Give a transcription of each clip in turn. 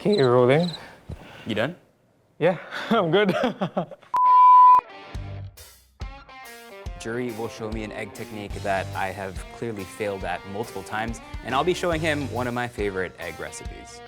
Okay, rolling. You done? Yeah, I'm good. Jury will show me an egg technique that I have clearly failed at multiple times, and I'll be showing him one of my favorite egg recipes.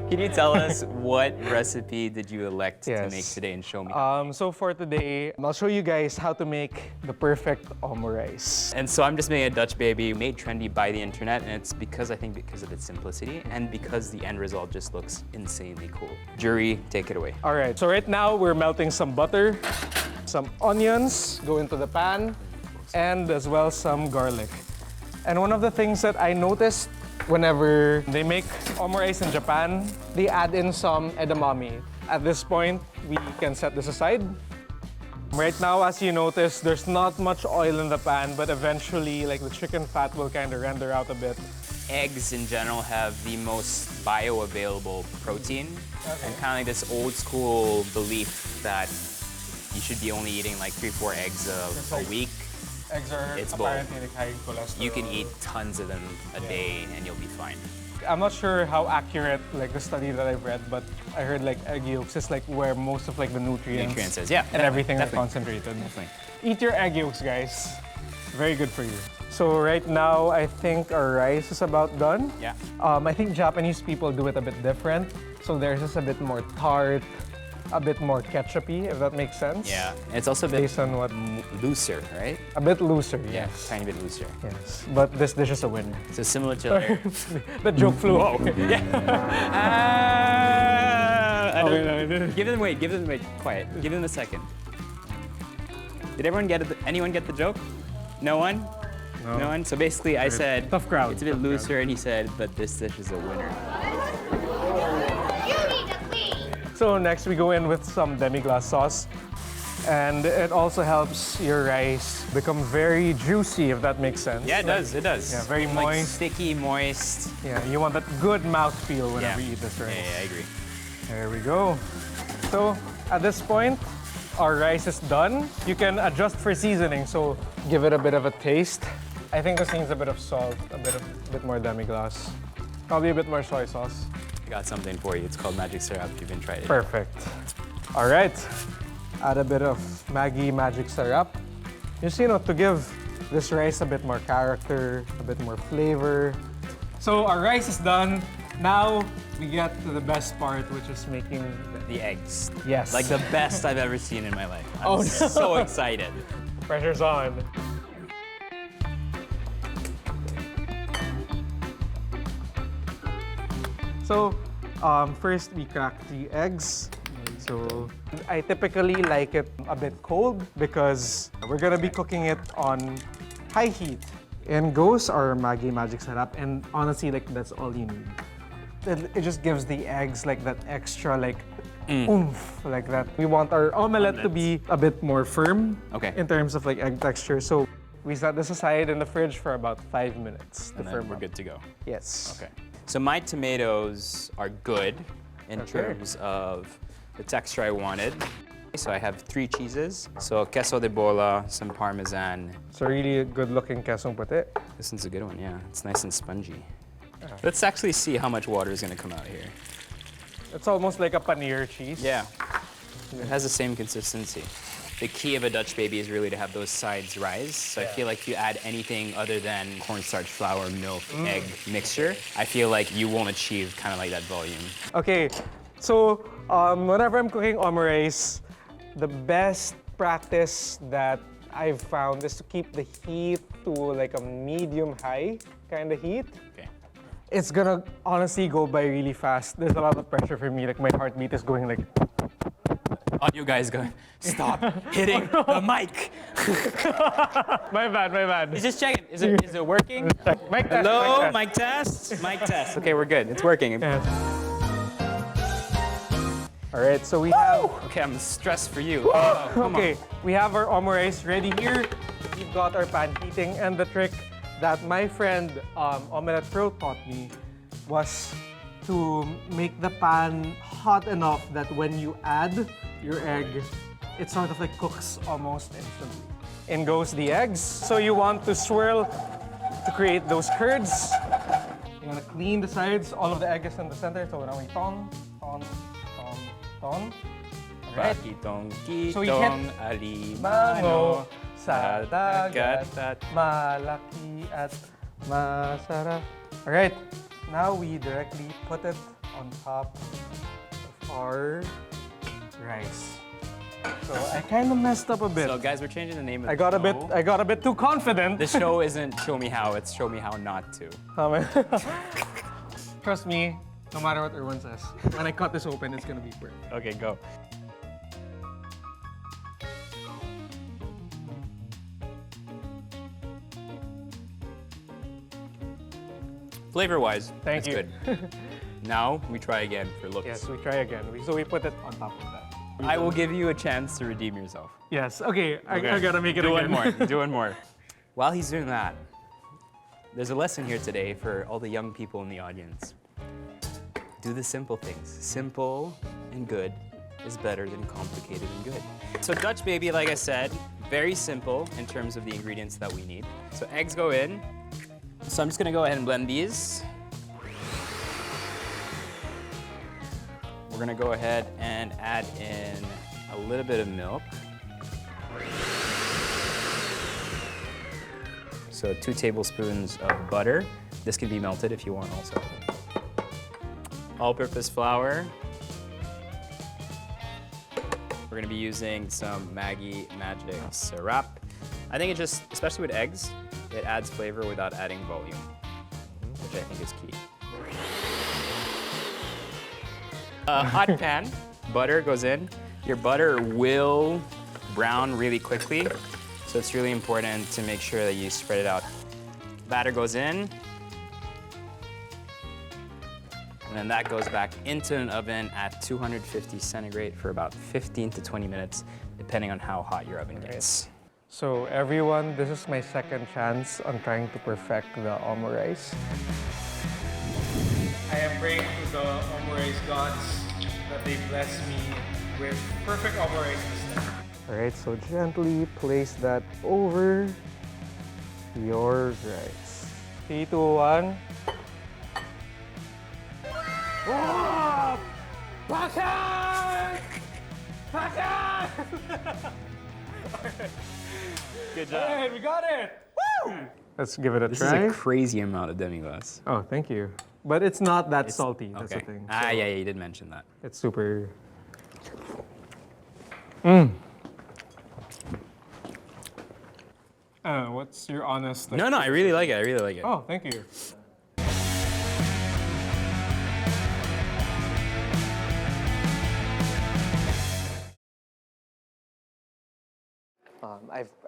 Can you tell us what recipe did you elect to make today and show me? So for today, I'll show you guys how to make the perfect omurice. And so I'm just making a Dutch baby made trendy by the internet, and it's because I think because of its simplicity and because the end result just looks insanely cool. Jury, take it away. All right, so right now we're melting some butter, some onions go into the pan, and as well some garlic. And one of the things that I noticed whenever they make omurice in Japan, they add in some edamame. At this point, we can set this aside. Right now, as you notice, there's not much oil in the pan, but eventually, like the chicken fat will kind of render out a bit. Eggs in general have the most bioavailable protein, and kind of like this old school belief that you should be only eating like 3-4 eggs a week. Eggs are apparently like high cholesterol. You can eat tons of them a day and you'll be fine. I'm not sure how accurate like the study that I've read, but I heard like egg yolks is like where most of like the nutrients is, yeah, and everything are concentrated. Definitely. Eat your egg yolks, guys. Very good for you. So right now, I think our rice is about done. Yeah. I think Japanese people do it a bit different. So theirs is a bit more tart, a bit more ketchupy, if that makes sense. Yeah, it's also a bit based on what looser, right? a bit looser. Yeah, Yes. tiny bit looser. Yes. But this dish is a winner. So similar to The joke flew out. yeah. Give them wait. Quiet. Give them a second. Did everyone get it? Anyone get the joke? No one? No one? So basically I said, tough crowd. It's a bit looser, and he said, but this dish is a winner. So next we go in with some demi-glace sauce. And it also helps your rice become very juicy, if that makes sense. Yeah, it does. Yeah, very moist. Like sticky, moist. Yeah, you want that good mouthfeel whenever you eat this rice. Yeah, I agree. There we go. So at this point, our rice is done. You can adjust for seasoning, so give it a bit of a taste. I think this needs a bit of salt, a bit more demi-glace. Probably a bit more soy sauce. I got something for you. It's called magic syrup. You haven't tried it. Perfect. All right. Add a bit of Maggi magic syrup. Just, to give this rice a bit more character, a bit more flavor. So our rice is done. Now we get to the best part, which is making the eggs. Yes. Like the best I've ever seen in my life. I'm no. so excited. Pressure's on. So, first we crack the eggs. So, I typically like it a bit cold because we're gonna be cooking it on high heat. And goes our Maggi magic syrup, and honestly, like that's all you need. It just gives the eggs like that extra oomph, like that. We want our omelette to be a bit more firm in terms of like egg texture. So we set this aside in the fridge for about 5 minutes to And then firm we're up. good to go. Yes. Okay. So my tomatoes are good in terms of the texture I wanted. So I have 3 cheeses. So queso de bola, some parmesan. It's a really good-looking quesong puti. This one's a good one, yeah. It's nice and spongy. Let's actually see how much water is going to come out here. It's almost like a paneer cheese. Yeah. It has the same consistency. The key of a Dutch baby is really to have those sides rise. So I feel like if you add anything other than cornstarch, flour, milk, egg mixture, I feel like you won't achieve kind of like that volume. Okay, so whenever I'm cooking omurice, the best practice that I've found is to keep the heat to like a medium-high kind of heat. Okay. It's gonna honestly go by really fast. There's a lot of pressure for me, like my heartbeat is going like... Oh, you guys go, stop hitting the mic. My bad. He's just checking. Is it working? Mic test, Hello, mic test. Mic test. Okay, we're good. It's working. All right, so we have... Okay, I'm stressed for you. Oh, come on. We have our omurice ready here. We've got our pan heating, and the trick that my friend Omelette Pro taught me was to make the pan hot enough that when you add your egg, it sort of like cooks almost instantly. In goes the eggs. So you want to swirl to create those curds. You want to clean the sides. All of the egg is in the center. So now we ton. Alright. Pakitong So we hit kitong alimano Mango sa sa dagat, dagat. malaki at masarap. Alright, now we directly put it on top of our rice. So I kind of messed up a bit. So guys, we're changing the name of I the got show. a bit too confident. The show isn't Show Me How, it's Show Me How Not To. Trust me, no matter what Erwan says, when I cut this open, it's gonna be perfect. Okay, go. Flavor-wise, Thank it's you. good. Now we try again for looks. Yes, we try again. So we put it on top of that. I will give you a chance to redeem yourself. Yes, okay, I gotta make it Do again. one more. Do one more. While he's doing that, there's a lesson here today for all the young people in the audience. Do the simple things. Simple and good is better than complicated and good. So Dutch baby, like I said, very simple in terms of the ingredients that we need. So eggs go in. So I'm just gonna go ahead and blend these. We're gonna go ahead and add in a little bit of milk. So 2 tablespoons of butter. This can be melted if you want also. All-purpose flour. We're gonna be using some Maggi Magic syrup. I think it just, especially with eggs, it adds flavor without adding volume, which I think is key. Hot pan, butter goes in. Your butter will brown really quickly, so it's really important to make sure that you spread it out. Batter goes in, and then that goes back into an oven at 250 centigrade for about 15 to 20 minutes, depending on how hot your oven gets. So everyone, this is my second chance on trying to perfect the omo rice. I am praying to the omo rice gods that they bless me with perfect omo rice this time. Alright, so gently place that over your rice. 3, 2, 1. Oh! Bakan! Bakan! Good job. Alright, we got it! Woo! Let's give it a This try. is a crazy amount of demi-glace. Oh, thank you. But it's not that salty, that's the thing. Ah, So yeah, you did mention that. It's super... what's your honest... No, I really like it. I really like it. Oh, thank you.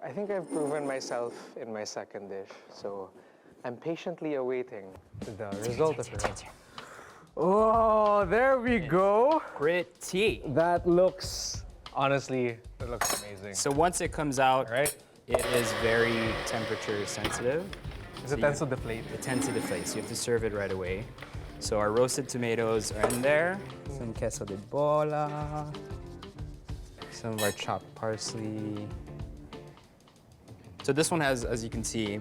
I think I've proven myself in my second dish, so I'm patiently awaiting the result of it. Oh, there we go. Pretty. That looks, honestly, that looks amazing. So once it comes out, Right? it is very temperature sensitive. It tends to deflate. It tends to deflate, so you have to serve it right away. So our roasted tomatoes are in there. Some queso de bola. Some of our chopped parsley. So this one has, as you can see,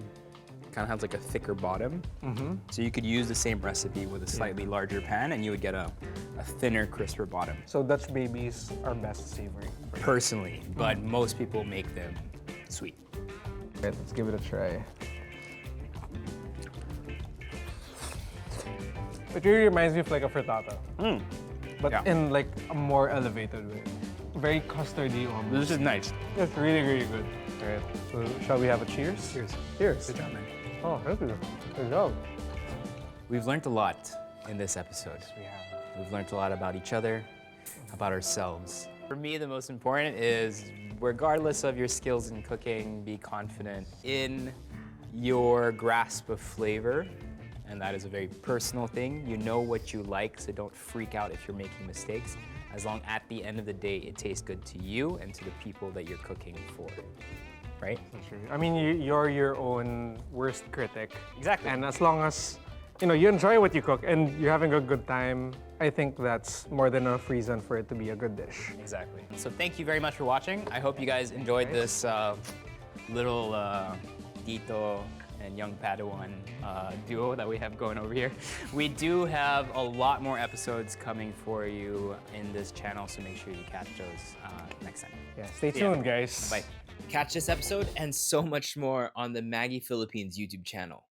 kind of has like a thicker bottom. So you could use the same recipe with a slightly larger pan and you would get a thinner, crisper bottom. So Dutch babies are best savory. Personally, but most people make them sweet. Right, let's give it a try. It really reminds me of like a frittata, but Yeah. in like a more elevated way. Very custardy almost. This is nice. It's really, really good. All right, so shall we have a cheers? Cheers. Cheers. Good job, man. Oh, thank you. Good job. We've learned a lot in this episode. We have. We've learned a lot about each other, about ourselves. For me, the most important is, regardless of your skills in cooking, be confident in your grasp of flavor. And that is a very personal thing. You know what you like, so don't freak out if you're making mistakes. As long at the end of the day, it tastes good to you and to the people that you're cooking for, right? That's true. I mean, you're your own worst critic. Exactly. And as long as you enjoy what you cook and you're having a good time, I think that's more than enough reason for it to be a good dish. Exactly. So thank you very much for watching. I hope you guys enjoyed this little Tito and young Padawan duo that we have going over here. We do have a lot more episodes coming for you in this channel, so make sure you catch those next time. Yeah, stay tuned, guys. Bye. Catch this episode and so much more on the Maggie Philippines YouTube channel.